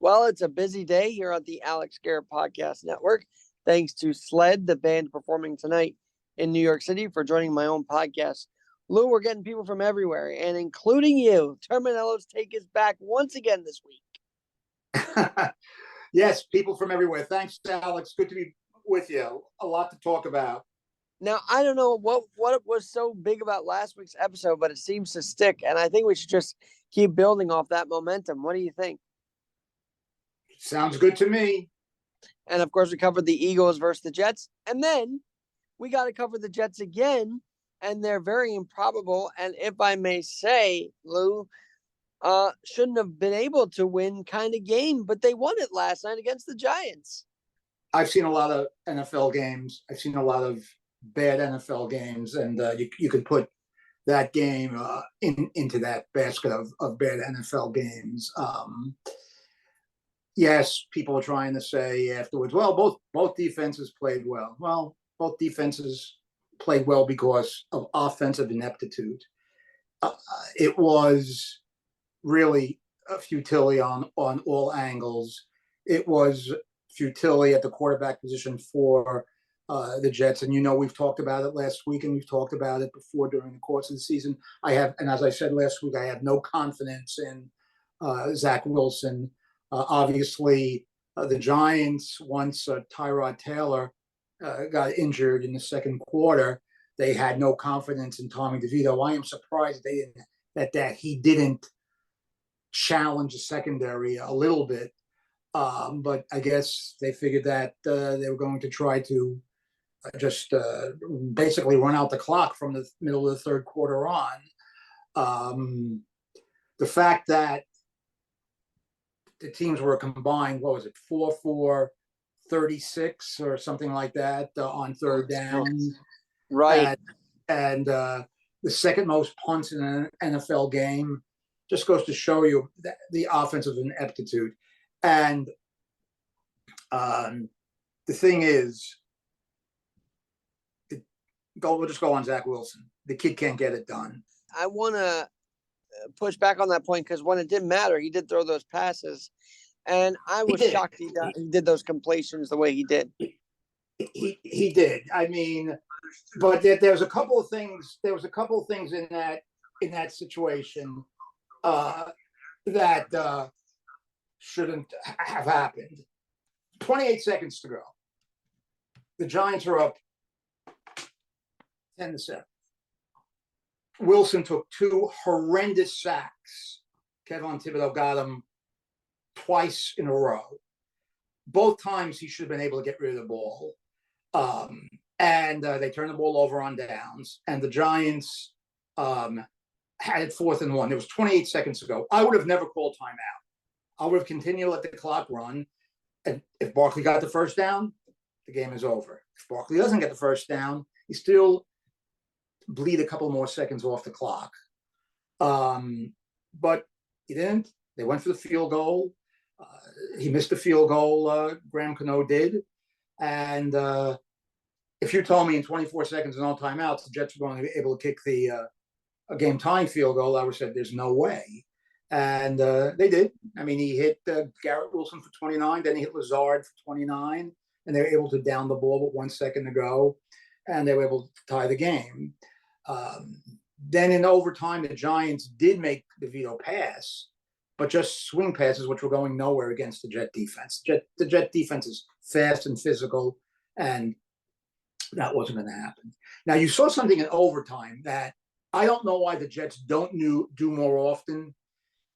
Well, it's a busy day here on the Alex Garrett Podcast Network. Thanks to Sled, the band performing tonight in New York City, for joining my own podcast. Lou, we're getting people from everywhere, and including you. Terminello's take is back once again this week. Yes, people from everywhere. Thanks, Alex. Good to be with you. A lot to talk about. Now, I don't know what was so big about last week's episode, but it seems to stick, and I think we should just keep building off that momentum. What do you think? Sounds good to me. And, of course, we covered the Eagles versus the Jets, and then we got to cover the Jets again, and they're very improbable, and if I may say, Lou, shouldn't have been able to win kind of game, but they won it last night against the Giants. I've seen a lot of NFL games. I've seen a lot of bad NFL games, and you could put that game into that basket of bad NFL games. Yes, people are trying to say afterwards, well, both defenses played well. Well, both defenses played well because of offensive ineptitude. It was really a futility on all angles. It was futility at the quarterback position for the Jets. And, we've talked about it last week, and we've talked about it before during the course of the season. And as I said last week, I have no confidence in Zach Wilson. Obviously, the Giants, once Tyrod Taylor got injured in the second quarter, they had no confidence in Tommy DeVito. I am surprised that he didn't challenge the secondary a little bit. But I guess they figured that they were going to try to just basically run out the clock from the middle of the third quarter on. The fact that the teams were combined, 4-4, 36 or something like that on third down. Right. And the second most punts in an NFL game just goes to show you the offensive ineptitude. And the thing is, we'll just go on Zach Wilson. The kid can't get it done. I want to push back on that point because when it didn't matter, he did throw those passes. And I was shocked he did those completions the way he did. He did. I mean, but there was a couple of things. There was a couple of things in that situation that shouldn't have happened. 28 seconds to go. The Giants are up 10-7. Wilson took two horrendous sacks. Kevin Thibodeau got him twice in a row. Both times he should have been able to get rid of the ball. And they turned the ball over on downs. And the Giants had it 4th and 1. There was 28 seconds to go. I would have never called timeout. I would have continued to let the clock run. And if Barkley got the first down, the game is over. If Barkley doesn't get the first down, he still bleed a couple more seconds off the clock. But he didn't. They went for the field goal. He missed the field goal. Graham Cano did. And if you told me in 24 seconds and no timeouts, the Jets were going to be able to kick a game-tying field goal, I would have said there's no way. And they did. I mean, he hit Garrett Wilson for 29, then he hit Lazard for 29, and they were able to down the ball with 1 second to go, and they were able to tie the game. Then in overtime, the Giants did make DeVito pass, but just swing passes, which were going nowhere against the Jet defense. The Jet defense is fast and physical, and that wasn't going to happen. Now, you saw something in overtime that I don't know why the Jets don't do more often,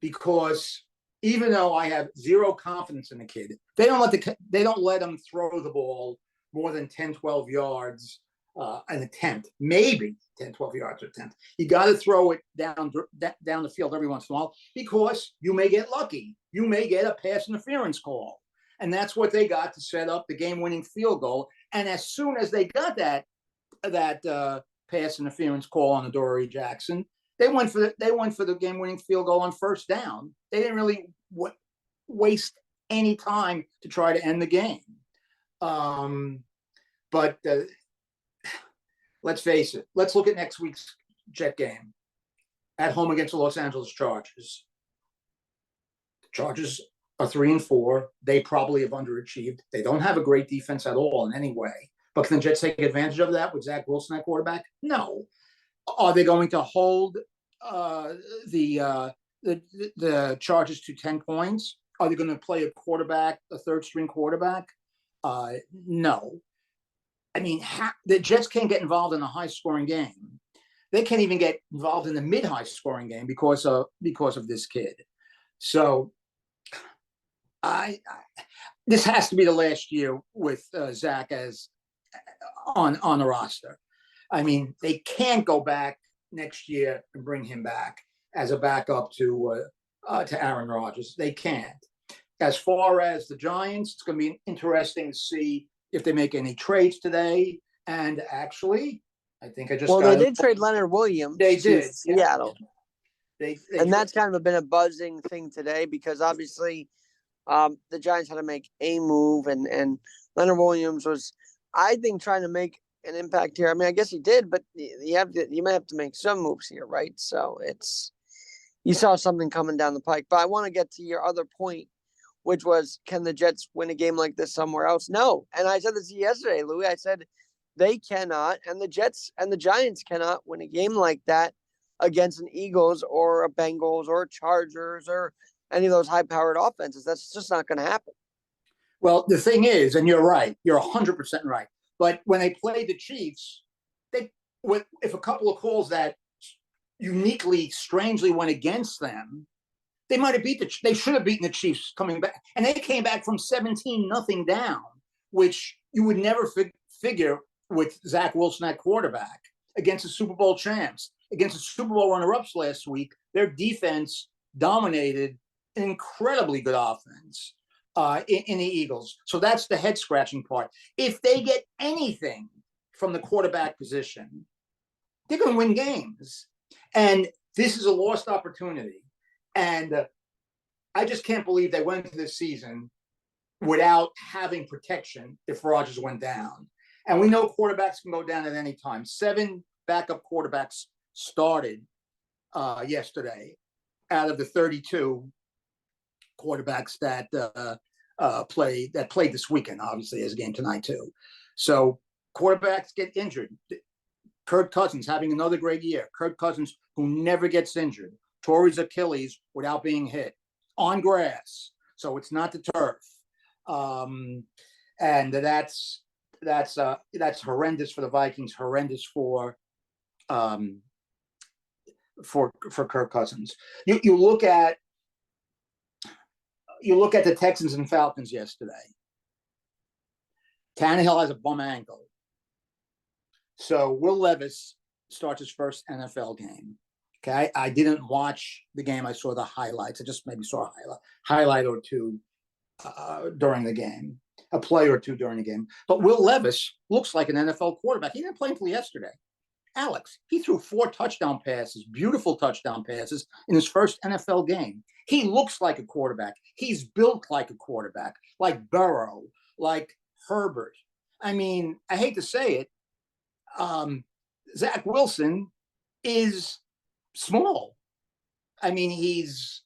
because even though I have zero confidence in the kid, they don't let him throw the ball more than 10, 12 yards an attempt, maybe 10, 12 yards attempt. You got to throw it down the field every once in a while because you may get lucky. You may get a pass interference call. And that's what they got to set up the game-winning field goal. And as soon as they got that pass interference call on Adoree Jackson, they went for the game-winning field goal on first down. They didn't really waste any time to try to end the game. But let's face it. Let's look at next week's Jet game at home against the Los Angeles Chargers. The Chargers are 3-4. They probably have underachieved. They don't have a great defense at all in any way. But can the Jets take advantage of that with Zach Wilson at quarterback? No. Are they going to hold uh, the, uh, the Chargers to 10 points? Are they going to play a quarterback, a third string quarterback? No. I mean, the Jets can't get involved in a high scoring game. They can't even get involved in the mid high scoring game because of this kid. So this has to be the last year with Zach as on the roster. I mean, they can't go back next year and bring him back as a backup to Aaron Rodgers. They can't. As far as the Giants, it's going to be interesting to see if they make any trades today. And actually, I think I just they did trade Leonard Williams. They did. Seattle. Yeah. And that's kind of been a buzzing thing today because obviously the Giants had to make a move, and Leonard Williams was, I think, trying to make an impact here. I mean, I guess he did, but you might have to make some moves here, right? So you saw something coming down the pike. But I want to get to your other point, which was, can the Jets win a game like this somewhere else? No. And I said this yesterday, Louis. I said they cannot, and the Jets and the Giants cannot win a game like that against an Eagles or a Bengals or a Chargers or any of those high-powered offenses. That's just not going to happen. Well, the thing is, and you're right, you're 100% right. But when they played the Chiefs, if a couple of calls that uniquely, strangely went against them, they might have they should have beaten the Chiefs coming back. And they came back from 17-0 down, which you would never figure with Zach Wilson at quarterback against the Super Bowl champs, against the Super Bowl runner-ups last week. Their defense dominated an incredibly good offense in the Eagles. So that's the head-scratching part. If they get anything from the quarterback position, they're going to win games. And this is a lost opportunity. And I just can't believe they went into this season without having protection if Rodgers went down. And we know quarterbacks can go down at any time. 7 backup quarterbacks started yesterday out of the 32 quarterbacks that played this weekend. Obviously, there's a game tonight too. So quarterbacks get injured. Kirk Cousins having another great year. Kirk Cousins, who never gets injured, tore his Achilles without being hit on grass, so it's not the turf. And that's horrendous for the Vikings. Horrendous for Kirk Cousins. You look at the Texans and Falcons yesterday. Tannehill has a bum ankle. So Will Levis starts his first NFL game. Okay, I didn't watch the game. I saw the highlights. I just maybe saw a highlight or two during the game, a play or two during the game. But Will Levis looks like an NFL quarterback. He didn't play until yesterday. Alex, he threw 4 touchdown passes, beautiful touchdown passes in his first NFL game. He looks like a quarterback. He's built like a quarterback, like Burrow, like Herbert. I mean, I hate to say it, Zach Wilson is small. I mean, his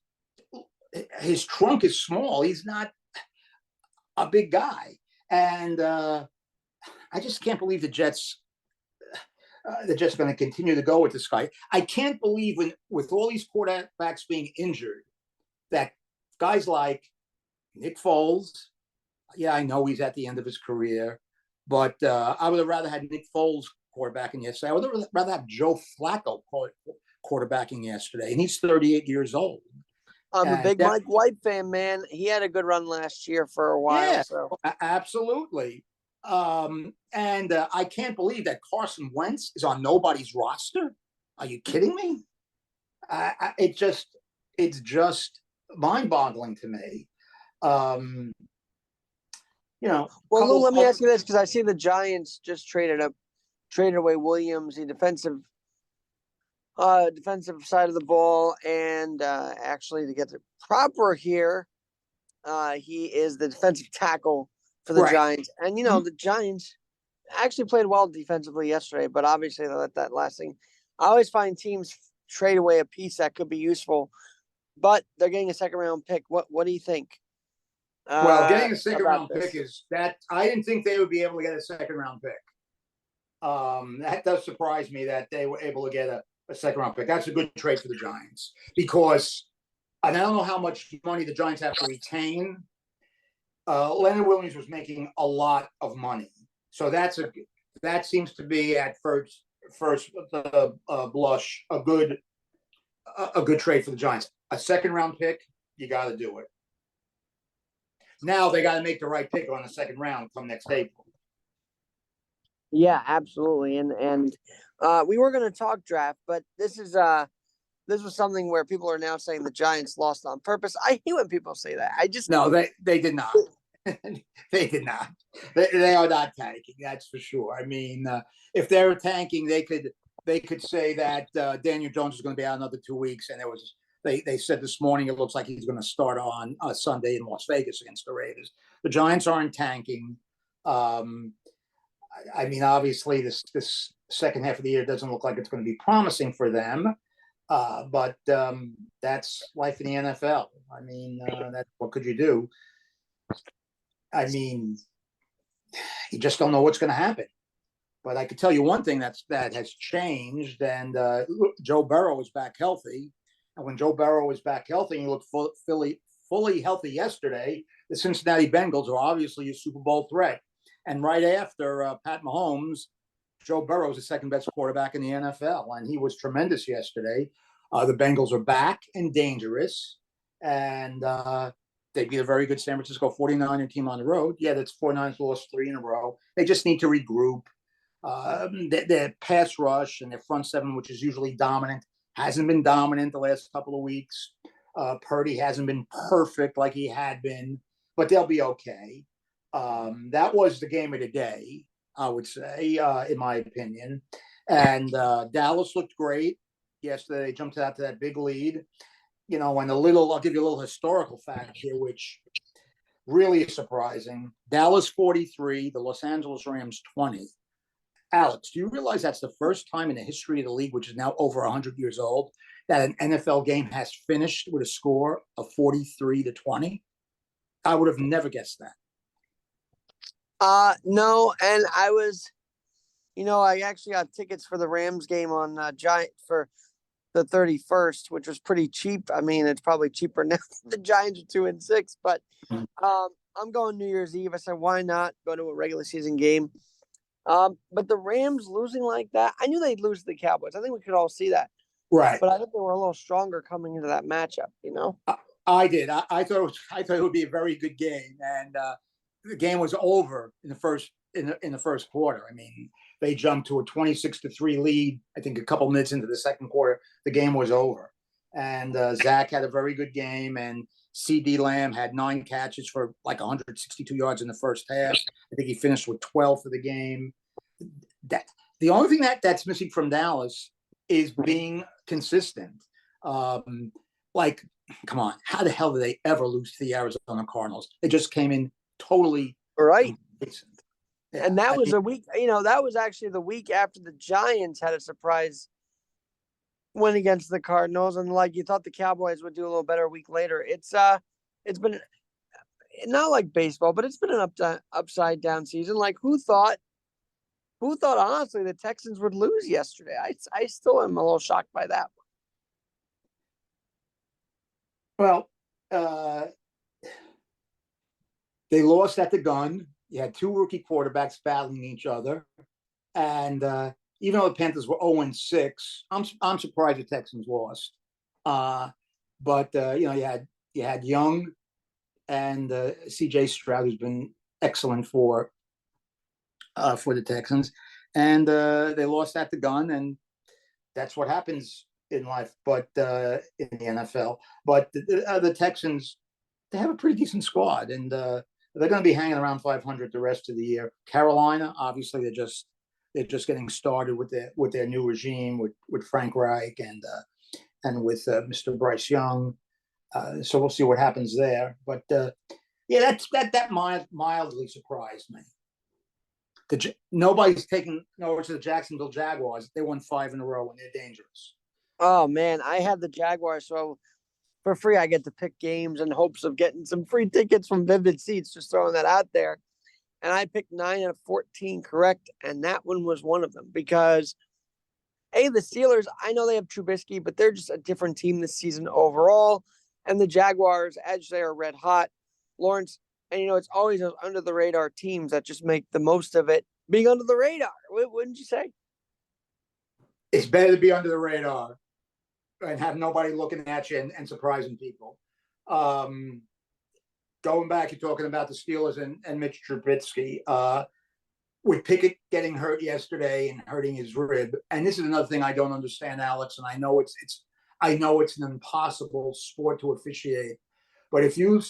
trunk is small. He's not a big guy. And I just can't believe the Jets are going to continue to go with this guy. I can't believe with all these quarterbacks being injured that guys like Nick Foles, yeah, I know he's at the end of his career, but I would have rather had Nick Foles quarterbacking yesterday. I would have rather have Joe Flacco quarterbacking yesterday, and he's 38 years old. I'm a big Mike White fan, man. He had a good run last year for a while. Yeah, so. Absolutely. And I can't believe that Carson Wentz is on nobody's roster. Are you kidding me? It's just mind-boggling to me. Well, Lou, let me ask you this, because I see the Giants just traded away Williams, the defensive side of the ball, and actually to get the proper here, he is the defensive tackle for the Giants. And the Giants actually played well defensively yesterday, but obviously they let that last thing. I always find teams trade away a piece that could be useful, but they're getting a second round pick. What do you think? Well, getting a second about round this. pick is that I didn't think they would be able to get a second round pick. That does surprise me that they were able to get a second round pick. That's a good trade for the Giants because, and I don't know how much money the Giants have to retain. Leonard Williams was making a lot of money, so that seems to be at first blush a good trade for the Giants. A second round pick, you got to do it. Now they got to make the right pick on the second round come next April. Yeah, absolutely. And we were going to talk draft, but this was something where people are now saying the Giants lost on purpose. I hate when people say that. No, they did not. They did not. They are not tanking. That's for sure. I mean, if they were tanking, they could say that Daniel Jones is going to be out another 2 weeks, and they said this morning it looks like he's going to start on Sunday in Las Vegas against the Raiders. The Giants aren't tanking. I mean, obviously, this second half of the year doesn't look like it's going to be promising for them. But that's life in the NFL. I mean, what could you do? I mean, you just don't know what's going to happen. But I could tell you one thing that has changed, and Joe Burrow is back healthy. And when Joe Burrow was back healthy, he looked fully healthy yesterday. The Cincinnati Bengals are obviously a Super Bowl threat. And right after Pat Mahomes, Joe Burrow is the second best quarterback in the NFL, and he was tremendous yesterday. The Bengals are back and dangerous, and they beat a very good San Francisco 49er team on the road. Yeah, that's 49ers lost 3 in a row. They just need to regroup. Their pass rush and their front seven, which is usually dominant, hasn't been dominant the last couple of weeks. Purdy hasn't been perfect like he had been, but they'll be okay. That was the game of the day, I would say, in my opinion. And Dallas looked great yesterday. They jumped out to that big lead. You know, and I'll give you a little historical fact here, which really is surprising. Dallas 43, the Los Angeles Rams 20. Alex, do you realize that's the first time in the history of the league, which is now over 100 years old, that an NFL game has finished with a score of 43-20? I would have never guessed that. No, and I actually got tickets for the Rams game on Giant for the 31st, which was pretty cheap. I mean, it's probably cheaper now. The Giants are 2-6, but I'm going New Year's Eve. I said, why not go to a regular season game? But the Rams losing like that, I knew they'd lose to the Cowboys. I think we could all see that. Right. But I think they were a little stronger coming into that matchup, I did. I thought it would be a very good game, and the game was over in the first quarter. I mean, they jumped to a 26-3 lead. I think a couple minutes into the second quarter, the game was over. And Zach had a very good game, and CD Lamb had 9 catches for like 162 yards in the first half. I think he finished with 12 for the game. The only thing that's missing from Dallas is being consistent. Like, come on, how the hell did they ever lose to the Arizona Cardinals? They just came in totally right. Yeah, and that was a week, that was actually the week after the Giants had a surprise win against the Cardinals, and like you thought the Cowboys would do a little better a week later. It's been not like baseball, but it's been an upside down season. Like who thought honestly the Texans would lose yesterday? I still am a little shocked by that. Well, they lost at the gun. You had 2 rookie quarterbacks battling each other, and even though the Panthers were 0-6, I'm surprised the Texans lost. But you had Young and C.J. Stroud, who's been excellent for the Texans, and they lost at the gun, and that's what happens in life. But in the NFL, but the Texans, they have a pretty decent squad, and they're going to be hanging around 500 the rest of the year. Carolina, obviously, they're just getting started with their new regime with Frank Reich and with Mr. Bryce Young. So we'll see what happens there. But that mildly surprised me. Nobody's taken over to the Jacksonville Jaguars. They won 5 in a row and they're dangerous. Oh man, I had the Jaguars, so for free. I get to pick games in hopes of getting some free tickets from Vivid Seats. Just throwing that out there. And I picked 9 out of 14 correct, and that one was one of them because the Steelers, I know they have Trubisky, but they're just a different team this season overall. And the Jaguars, as they are red hot, Lawrence, and it's always those under the radar teams that just make the most of it being under the radar. Wouldn't you say? It's better to be under the radar and have nobody looking at you and surprising people. Going back, you're talking about the Steelers and Mitch Trubisky. With Pickett getting hurt yesterday and hurting his rib, and this is another thing I don't understand, Alex. And I know it's an impossible sport to officiate, but if you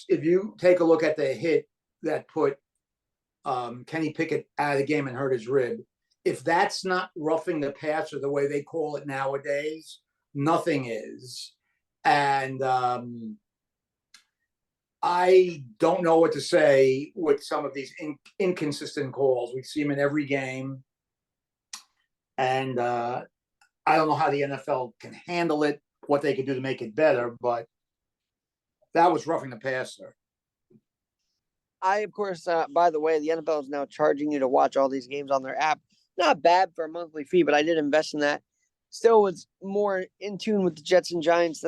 take a look at the hit that put Kenny Pickett out of the game and hurt his rib, if that's not roughing the passer the way they call it nowadays, nothing is. And I don't know what to say with some of these inconsistent calls. We see them in every game. And I don't know how the NFL can handle it, what they can do to make it better, but that was roughing the passer. Of course, by the way, the NFL is now charging you to watch all these games on their app. Not bad for a monthly fee, but I did invest in that. Still was more in tune with the Jets and Giants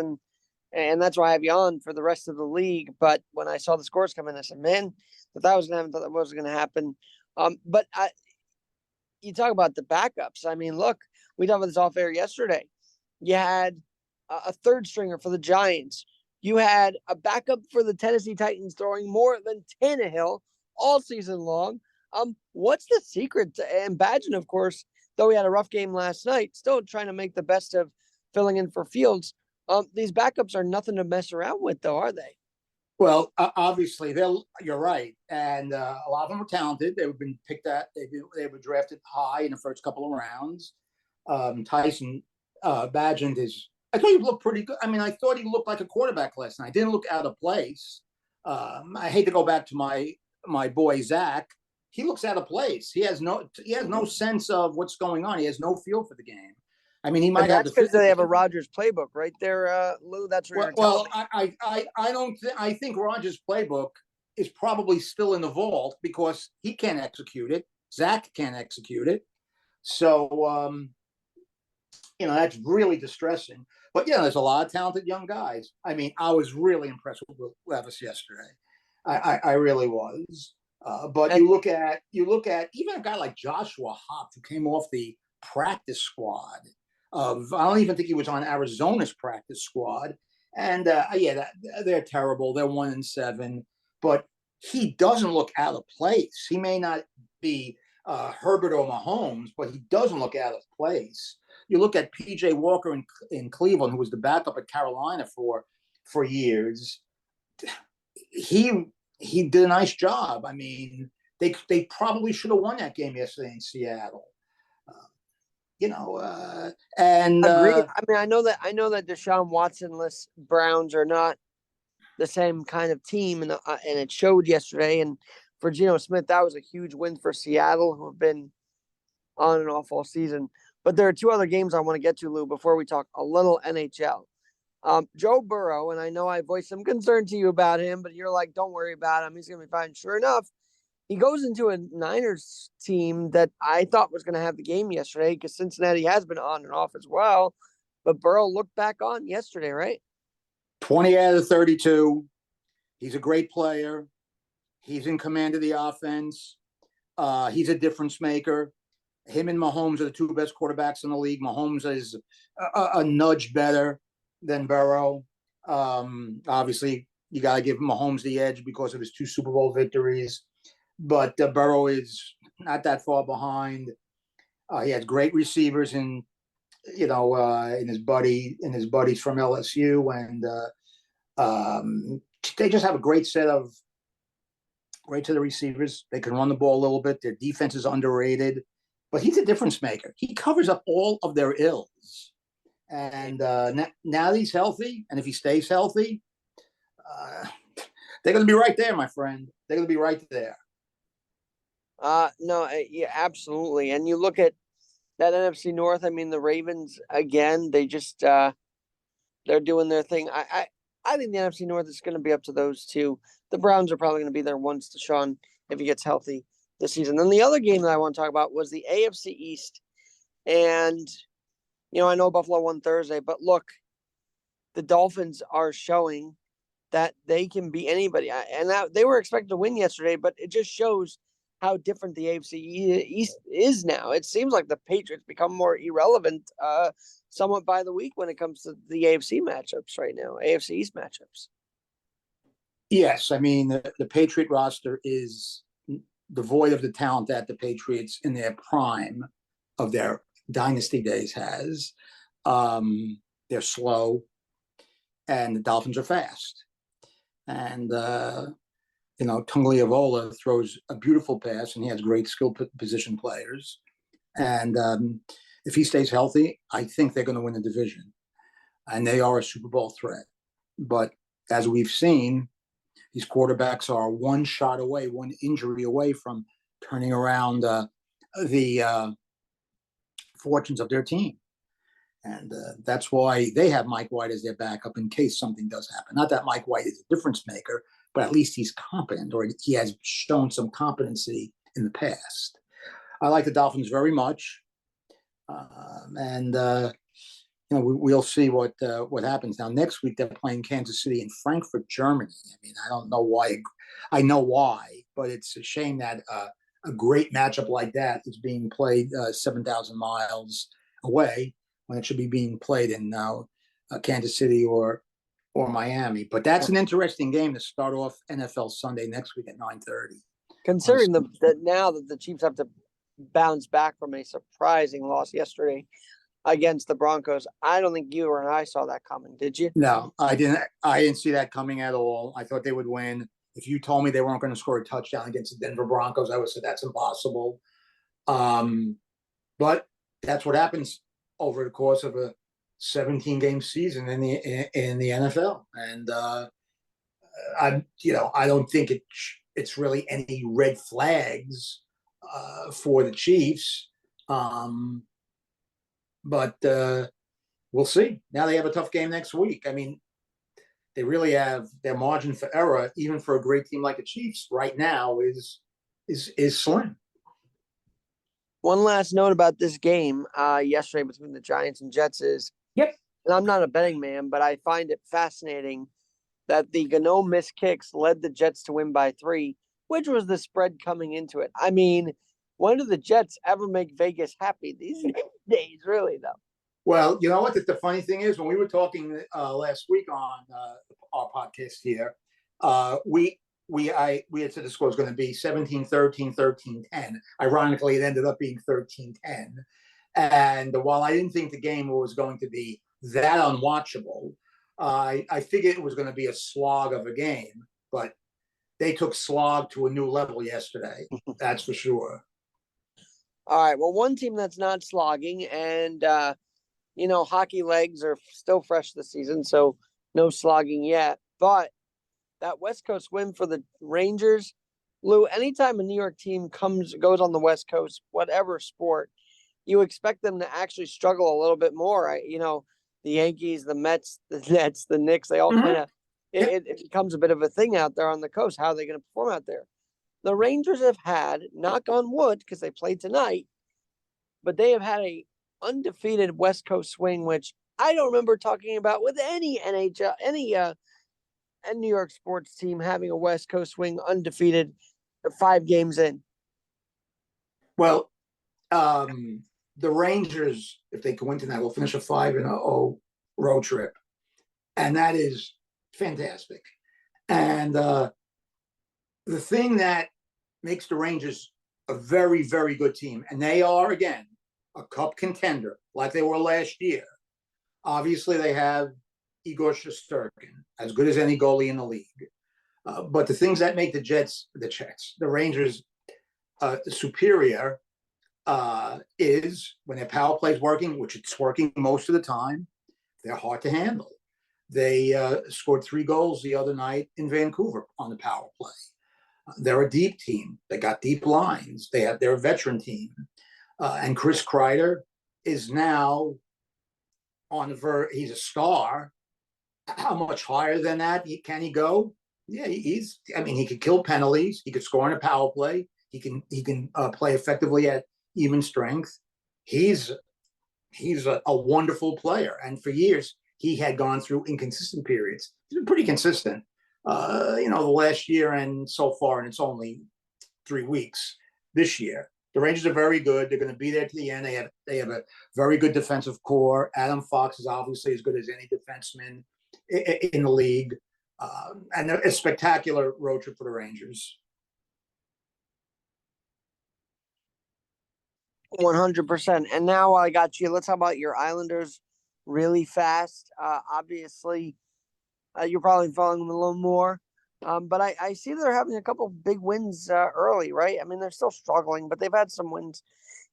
and that's why I have you on for the rest of the league. But when I saw the scores come in, I said, man, that was going to happen, thought that wasn't going to happen. But you talk about the backups. I mean, look, we talked about this off air yesterday. You had a third stringer for the Giants. You had a backup for the Tennessee Titans throwing more than Tannehill all season long. What's the secret? And Badgen, of course, though he had a rough game last night, still trying to make the best of filling in for Fields. These backups are nothing to mess around with, though, are they? Well, obviously, you're right, and a lot of them are talented. They've been picked at. They were drafted high in the first couple of rounds. Tyson Bagent is. I thought he looked pretty good. I mean, I thought he looked like a quarterback last night. Didn't look out of place. I hate to go back to my boy Zach. He looks out of place. He has no sense of what's going on. He has no feel for the game. I mean, he might have because they have a Rodgers playbook right there, Lou. That's what well, I don't. I think Rodgers' playbook is probably still in the vault because he can't execute it. Zach can't execute it. So, that's really distressing. But there's a lot of talented young guys. I mean, I was really impressed with Levis yesterday. I really was. But you look at even a guy like Joshua Hop, who came off the practice squad. I don't even think he was on Arizona's practice squad. And they're terrible. They're 1-7, but he doesn't look out of place. He may not be Herbert or Mahomes, but he doesn't look out of place. You look at PJ Walker in Cleveland, who was the backup at Carolina for years. He did a nice job. I mean, they probably should have won that game yesterday in Seattle. And agreed. I mean, I know that Deshaun Watson-less Browns are not the same kind of team, and it showed yesterday. And for Geno Smith, that was a huge win for Seattle, who have been on and off all season. But there are two other games I want to get to, Lou, before we talk a little NHL. Joe Burrow, and I know I voiced some concern to you about him, but you're like, don't worry about him. He's going to be fine. Sure enough, he goes into a Niners team that I thought was going to have the game yesterday because Cincinnati has been on and off as well. But Burrow looked back on yesterday, right? 20 out of 32. He's a great player. He's in command of the offense. He's a difference maker. Him and Mahomes are the two best quarterbacks in the league. Mahomes is a nudge better than Burrow. Obviously, you got to give Mahomes the edge because of his 2 Super Bowl victories. But Burrow is not that far behind. He has great receivers in his buddies from LSU, and they just have a great set of receivers. They can run the ball a little bit. Their defense is underrated, but he's a difference maker. He covers up all of their ills, and now that he's healthy, and if he stays healthy, they're going to be right there, my friend. They're going to be right there. No, yeah, absolutely. And you look at that NFC North. I mean, the Ravens again. They just they're doing their thing. I I think the NFC North is going to be up to those two. The Browns are probably going to be there once Deshaun, if he gets healthy this season. Then the other game that I want to talk about was the AFC East. And, I know Buffalo won Thursday, but look, the Dolphins are showing that they can beat anybody. And they were expected to win yesterday, but it just shows how different the AFC East is now. It seems like the Patriots become more irrelevant somewhat by the week when it comes to the AFC matchups right now, AFC East matchups. Yes, I mean, the Patriot roster is devoid of the talent that the Patriots in their prime of their dynasty days has. They're slow, and the Dolphins are fast. And, Tungliavola throws a beautiful pass, and he has great skill position players. And if he stays healthy, I think they're going to win the division. And they are a Super Bowl threat. But as we've seen, these quarterbacks are one shot away, one injury away from turning around the fortunes of their team. And that's why they have Mike White as their backup in case something does happen. Not that Mike White is a difference maker, but at least he's competent, or he has shown some competency in the past. I like the Dolphins very much. We'll see what happens. Now, next week, they're playing Kansas City and Frankfurt, Germany. I mean, I don't know why. I know why, but it's a shame that a great matchup like that is being played 7,000 miles away when it should be being played in Kansas City or Miami. But that's an interesting game to start off NFL Sunday next week at 9:30. Considering that now that the Chiefs have to bounce back from a surprising loss yesterday against the Broncos, I don't think you or I saw that coming. Did you? No, I didn't. I didn't see that coming at all. I thought they would win. If you told me they weren't going to score a touchdown against the Denver Broncos, I would say that's impossible. But that's what happens over the course of a 17-game season in the NFL. And I don't think it's really any red flags for the Chiefs. But we'll see. Now they have a tough game next week. I mean, they really have their margin for error, even for a great team like the Chiefs right now, is slim. One last note about this game yesterday between the Giants and Jets is, Yep. And I'm not a betting man, but I find it fascinating that the Gano missed kicks led the Jets to win by 3, which was the spread coming into it. I mean, when do the Jets ever make Vegas happy these days, really, though? Well, you know what? The funny thing is, when we were talking last week on our podcast here, we had said the score was going to be 17-13, 13-10. Ironically, it ended up being 13-10. And while I didn't think the game was going to be that unwatchable, I figured it was going to be a slog of a game. But they took slog to a new level yesterday. That's for sure. All right. Well, one team that's not slogging, and hockey legs are still fresh this season, so no slogging yet. But that West Coast win for the Rangers, Lou, anytime a New York team goes on the West Coast, whatever sport, you expect them to actually struggle a little bit more. The Yankees, the Mets, the Nets, the Knicks, they all kind of, it becomes a bit of a thing out there on the coast. How are they going to perform out there? The Rangers have had, knock on wood, because they played tonight, but they have had a undefeated West Coast swing, which I don't remember talking about with any NHL, any New York sports team having a West Coast swing undefeated 5 games in. Well, the Rangers, if they can win tonight, will finish a 5-0 road trip, and that is fantastic. And the thing that makes the Rangers a very, very good team, and they are, again, a cup contender like they were last year. Obviously, they have Igor Shesterkin, as good as any goalie in the league. But the things that make the Rangers superior is when their power play is working, which it's working most of the time, they're hard to handle. They scored 3 goals the other night in Vancouver on the power play. They're a deep team. They got deep lines. They're a veteran team. And Chris Kreider is now he's a star, How much higher than that can he go? Yeah, he's. I mean, he could kill penalties. He could score in a power play. He can play effectively at even strength. He's he's a wonderful player, and for years he had gone through inconsistent periods. He's been pretty consistent, the last year and so far, and it's only 3 weeks this year. The Rangers are very good. They're going to be there to the end. They have a very good defensive core. Adam Fox is obviously as good as any defenseman in the league, and a spectacular road trip for the Rangers. 100%. And now I got you. Let's talk about your Islanders really fast. Obviously, you're probably following them a little more. But I see they're having a couple big wins early, right? I mean, they're still struggling, but they've had some wins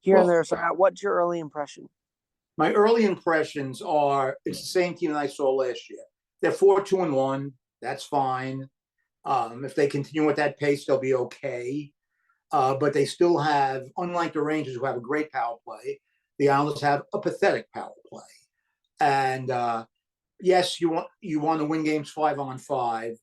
here and Well, there. So, what's your early impression? my early impressions are it's the same team that I saw last year. They're 4-2-1. That's fine. If they continue at that pace, they'll be okay. But they still have, unlike the Rangers, who have a great power play, the Islanders have a pathetic power play. And yes, you want to win games 5-on-5,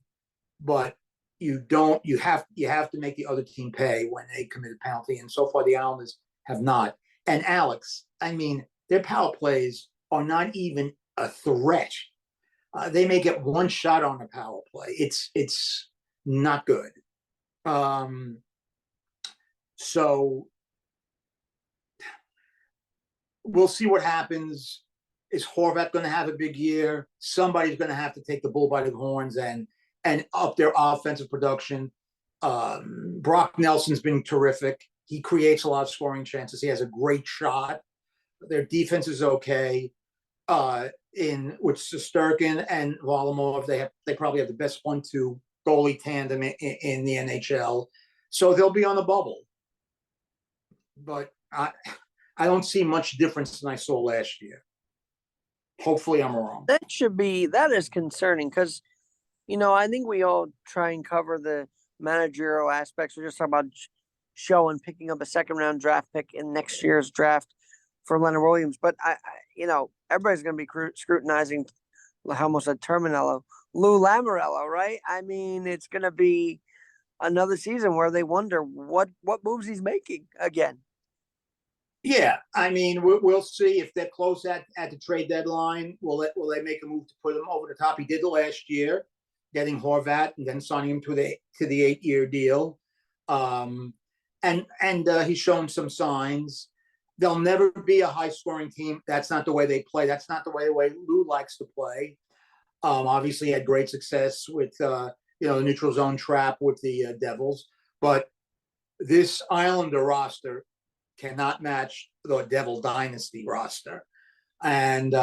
but you don't. You have to make the other team pay when they commit a penalty. And so far, the Islanders have not. And Alex, I mean, their power plays are not even a threat. They may get one shot on the power play. It's not good. So we'll see what happens. Is Horvat going to have a big year? Somebody's going to have to take the bull by the horns and up their offensive production. Brock Nelson's been terrific. He creates a lot of scoring chances. He has a great shot. Their defense is okay. In with Shesterkin and Varlamov, they probably have the best 1-2 goalie tandem in the NHL. So they'll be on the bubble. But I don't see much difference than I saw last year. Hopefully, I'm wrong. That is concerning because, I think we all try and cover the managerial aspects. We're just talking about show and picking up a second round draft pick in next year's draft for Leonard Williams. But everybody's going to be scrutinizing. I almost said Terminello, Lou Lamoriello, right? I mean, it's going to be another season where they wonder what moves he's making again. Yeah, I mean, we'll see if they're close at the trade deadline. Will they make a move to put him over the top? He did the last year, getting Horvat and then signing him to the 8-year deal. And he's shown some signs. They'll never be a high-scoring team. That's not the way they play. That's not the way Lou likes to play. Obviously, he had great success with the neutral zone trap with the Devils, but this Islander roster cannot match the Devil Dynasty roster, and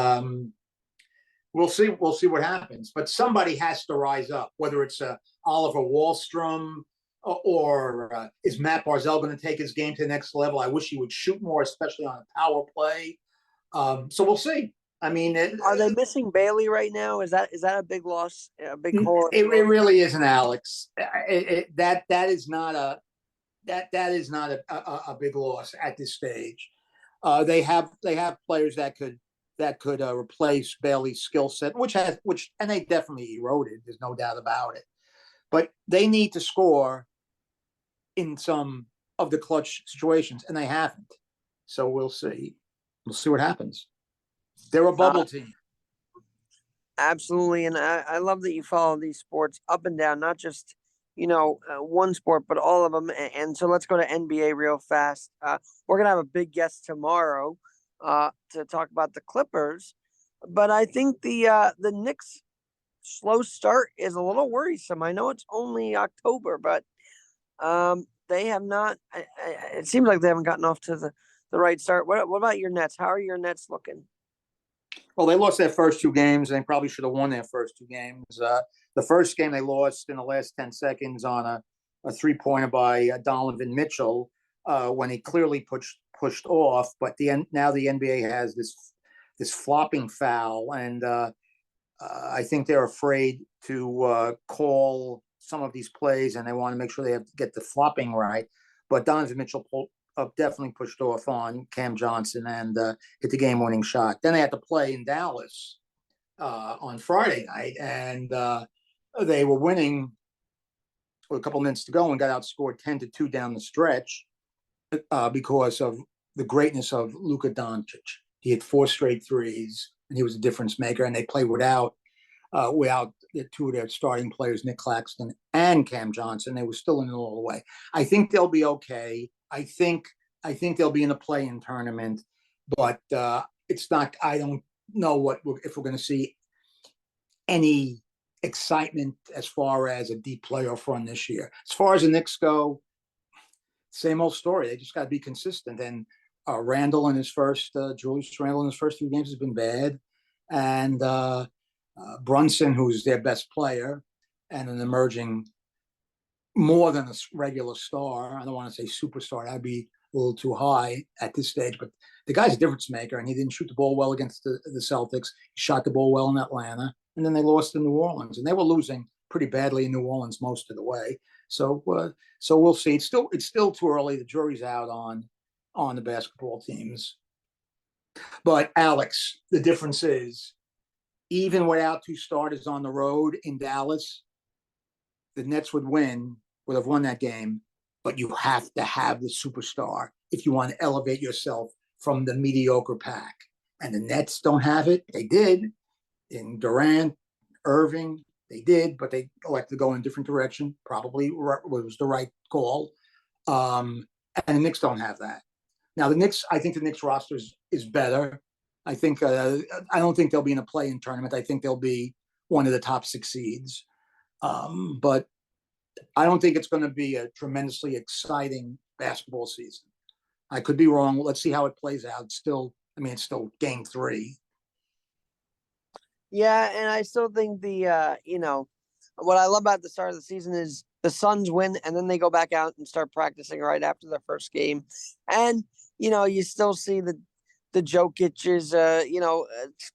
we'll see what happens. But somebody has to rise up, whether it's Oliver Wahlstrom or is Matt Barzal going to take his game to the next level? I wish he would shoot more, especially on a power play. So we'll see. I mean, are they missing Bailey right now? Is that a big loss? A big hole? It really isn't, Alex. That is not a big loss at this stage. They have players that could replace Bailey's skill set, which and they definitely eroded. There's no doubt about it. But they need to score in some of the clutch situations, and they haven't. So we'll see. We'll see what happens. They're a bubble team. Absolutely, and I love that you follow these sports up and down, not just one sport, but all of them. And so let's go to NBA real fast. We're gonna have a big guest tomorrow to talk about the Clippers, but I think the Knicks' slow start is a little worrisome. I know it's only October, but they have not. It seems like they haven't gotten off to the right start. What about your Nets? How are your Nets looking? Well, they lost their first 2 games, and they probably should have won their first 2 games. The first game they lost in the last 10 seconds on a 3-pointer by Donovan Mitchell when he clearly pushed off. But now the NBA has this flopping foul, and I think they're afraid to call some of these plays, and they want to make sure they get the flopping right. But Donovan Mitchell definitely pushed off on Cam Johnson and hit the game-winning shot. Then they had to play in Dallas on Friday night, and they were winning with a couple minutes to go and got outscored 10-2 down the stretch because of the greatness of Luka Doncic. He had 4 straight threes, and he was a difference maker. And they played without two of their starting players, Nick Claxton and Cam Johnson. They were still in it all the way. I think they'll be okay. I think they'll be in a play-in tournament, but it's not. I don't know if we're going to see any excitement as far as a deep playoff run this year. As far as the Knicks go, same old story. They just got to be consistent. And Randall in his first, Julius Randall in his first 3 games has been bad. And Brunson, who's their best player and an emerging more than a regular star. I don't want to say superstar. That'd be a little too high at this stage. But the guy's a difference maker, and he didn't shoot the ball well against the Celtics. He shot the ball well in Atlanta. And then they lost in New Orleans. And they were losing pretty badly in New Orleans most of the way. So we'll see. It's still too early. The jury's out on the basketball teams. But Alex, the difference is, even without 2 starters on the road in Dallas, the Nets would have won that game. But you have to have the superstar if you want to elevate yourself from the mediocre pack. And the Nets don't have it. They did in Durant, Irving. They did, but they elected to go in a different direction. Probably was the right call. And the Knicks don't have that. Now, I think the Knicks roster is better. I don't think they'll be in a play-in tournament. I think they'll be one of the top 6 seeds. But I don't think it's going to be a tremendously exciting basketball season. I could be wrong. Let's see how it plays out. It's still game 3. Yeah, and I still think what I love about the start of the season is the Suns win, and then they go back out and start practicing right after their first game. And, you still see the Jokic is,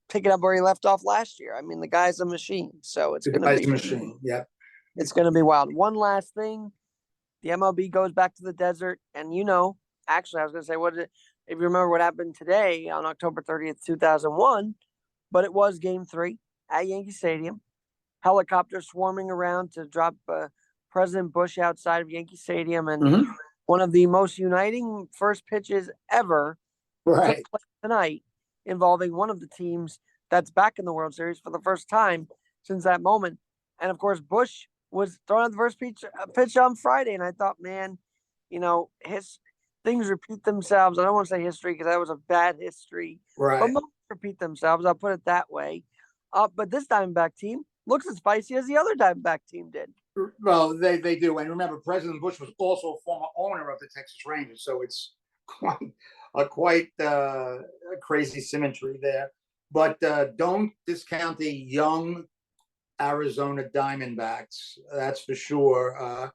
picking up where he left off last year. I mean, the guy's a machine. So it's going to be a machine. Yeah. It's going to be wild. One last thing. The MLB goes back to the desert. And, actually, I was going to say, if you remember what happened today on October 30th, 2001, but it was game 3 at Yankee Stadium. Helicopters swarming around to drop President Bush outside of Yankee Stadium. And one of the most uniting first pitches ever took place tonight, involving one of the teams that's back in the World Series for the first time since that moment. And, of course, Bush was throwing out the first pitch on Friday. And I thought, man, his things repeat themselves. I don't want to say history because that was a bad history. Right. But most repeat themselves. I'll put it that way. But this Diamondback team looks as spicy as the other Diamondback team did. Well, they do. And remember, President Bush was also a former owner of the Texas Rangers. So it's quite a crazy symmetry there. But don't discount the young Arizona Diamondbacks. That's for sure.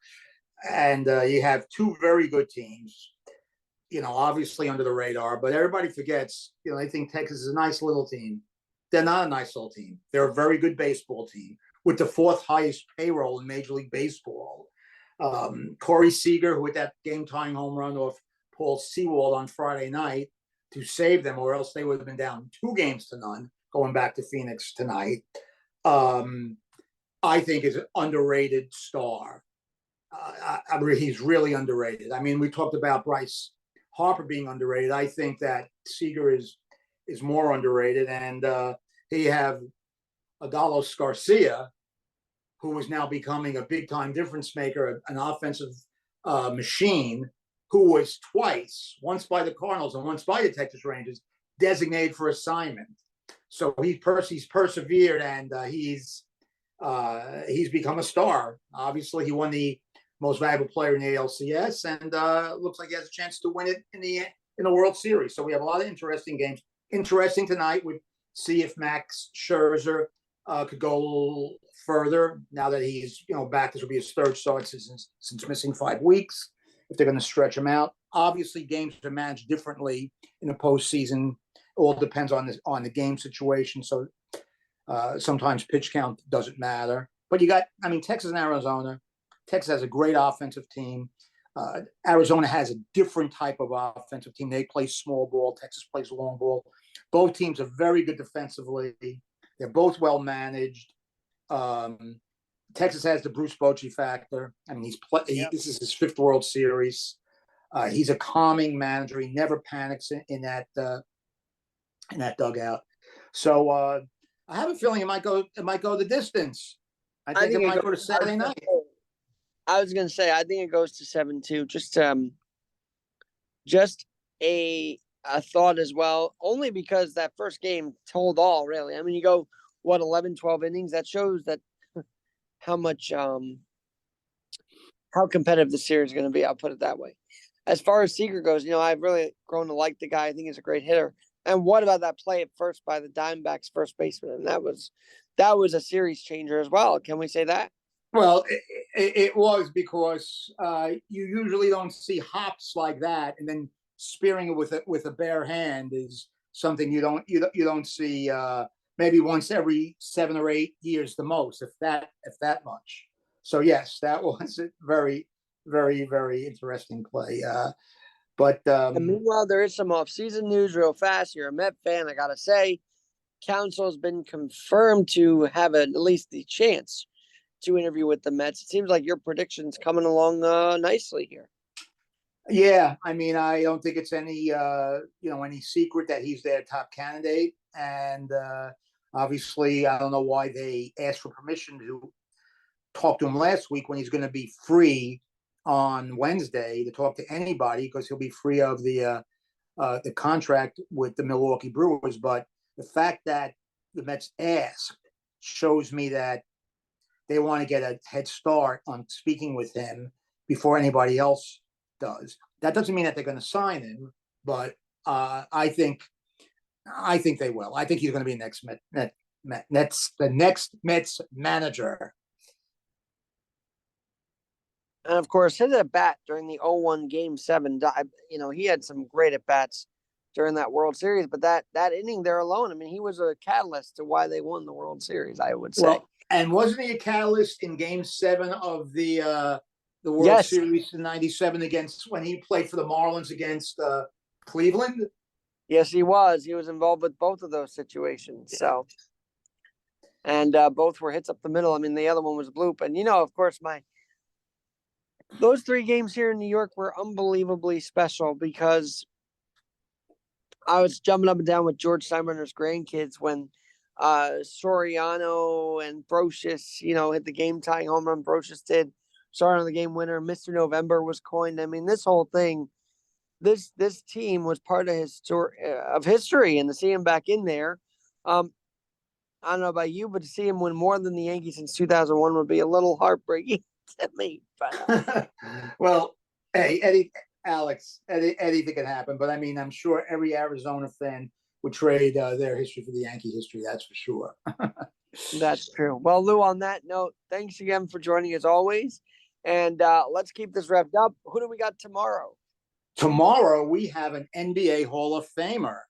And you have 2 very good teams, obviously under the radar, but everybody forgets, they think Texas is a nice little team. They're not a nice little team. They're a very good baseball team with the 4th highest payroll in Major League Baseball. Corey Seager, who hit that game-tying home run off Paul Sewald on Friday night to save them, or else they would have been down 2-0 going back to Phoenix tonight. I think is an underrated star. He's really underrated. I mean, we talked about Bryce Harper being underrated. I think that Seager is more underrated, and he have Adalos Garcia, who is now becoming a big-time difference maker, an offensive machine, who was twice, once by the Cardinals and once by the Texas Rangers, designated for assignment. So he's persevered, and he's become a star. Obviously, he won the most valuable player in the ALCS, and looks like he has a chance to win it in the World Series. So we have a lot of interesting games. Interesting tonight. We see if Max Scherzer could go a little further now that he's back. This will be his 3rd start since missing 5 weeks. If they're going to stretch him out, obviously games are managed differently in the postseason. All depends on the game situation. So sometimes pitch count doesn't matter. But Texas and Arizona. Texas has a great offensive team. Arizona has a different type of offensive team. They play small ball. Texas plays long ball. Both teams are very good defensively. They're both well managed. Texas has the Bruce Bochy factor. I mean, this is his 5th World Series. He's a calming manager. He never panics in that dugout. So I have a feeling it might go the distance. I think it might go to Saturday night. I was gonna say I think it goes to 7-2. Just a thought as well, only because that first game told all, really. I mean, you go 11, 12 innings. That shows that how much how competitive the series is going to be. I'll put it that way. As far as Seager goes, I've really grown to like the guy. I think he's a great hitter. And what about that play at first by the Diamondbacks first baseman? And that was a series changer as well. Can we say that? Well, it was, because you usually don't see hops like that, and then spearing it with a bare hand is something you don't see maybe once every 7 or 8 years the most, if that much. So yes, that was a very, very, very interesting play. And meanwhile, there is some off-season news real fast. You're a Met fan, I gotta say. Counsell has been confirmed to have at least the chance to interview with the Mets. It seems like your prediction's coming along nicely here. Yeah, I mean, I don't think it's any any secret that he's their top candidate, and obviously, I don't know why they asked for permission to talk to him last week when he's going to be free on Wednesday to talk to anybody, because he'll be free of the contract with the Milwaukee Brewers. But the fact that the Mets asked shows me that they want to get a head start on speaking with him before anybody else does. That doesn't mean that they're going to sign him, but I think they will. I think he's going to be the next Mets manager. And of course, his at bat during the 0-1 Game 7, he had some great at bats during that World Series. But that inning there alone, I mean, he was a catalyst to why they won the World Series, I would say. Well, and wasn't he a catalyst in Game 7 of the World Series in '97 when he played for the Marlins against Cleveland? Yes, he was. He was involved with both of those situations. Yeah. So, and both were hits up the middle. I mean, the other one was a bloop. And of course, those 3 games here in New York were unbelievably special, because I was jumping up and down with George Steinbrenner's grandkids when Soriano and Brocious, hit the game-tying home run. Brocious did. Soriano the game winner. Mr. November was coined. I mean, this whole thing, this team was part of history, and to see him back in there, I don't know about you, but to see him win more than the Yankees since 2001 would be a little heartbreaking to me. But, well, hey, anything can happen. But I mean, I'm sure every Arizona fan would trade their history for the Yankee history. That's for sure. That's true. Well, Lou, on that note, thanks again for joining as always. And let's keep this wrapped up. Who do we got tomorrow? Tomorrow, we have an NBA Hall of Famer.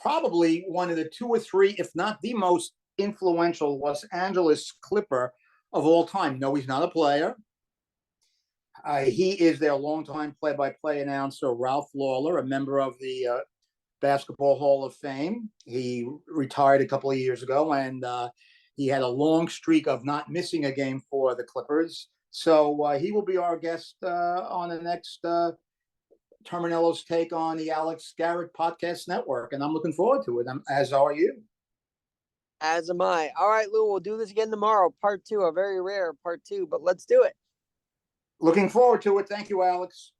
Probably one of the 2 or 3, if not the most influential Los Angeles Clipper of all time. No, he's not a player. He is their longtime play-by-play announcer, Ralph Lawler, a member of the Basketball Hall of Fame. He retired a couple of years ago, and he had a long streak of not missing a game for the Clippers. So he will be our guest on the next Terminello's Take on the Alex Garrett Podcast Network, and I'm looking forward to it, as are you. As am I. All right, Lou, we'll do this again tomorrow. Part 2, a very rare part 2, but let's do it. Looking forward to it. Thank you, Alex.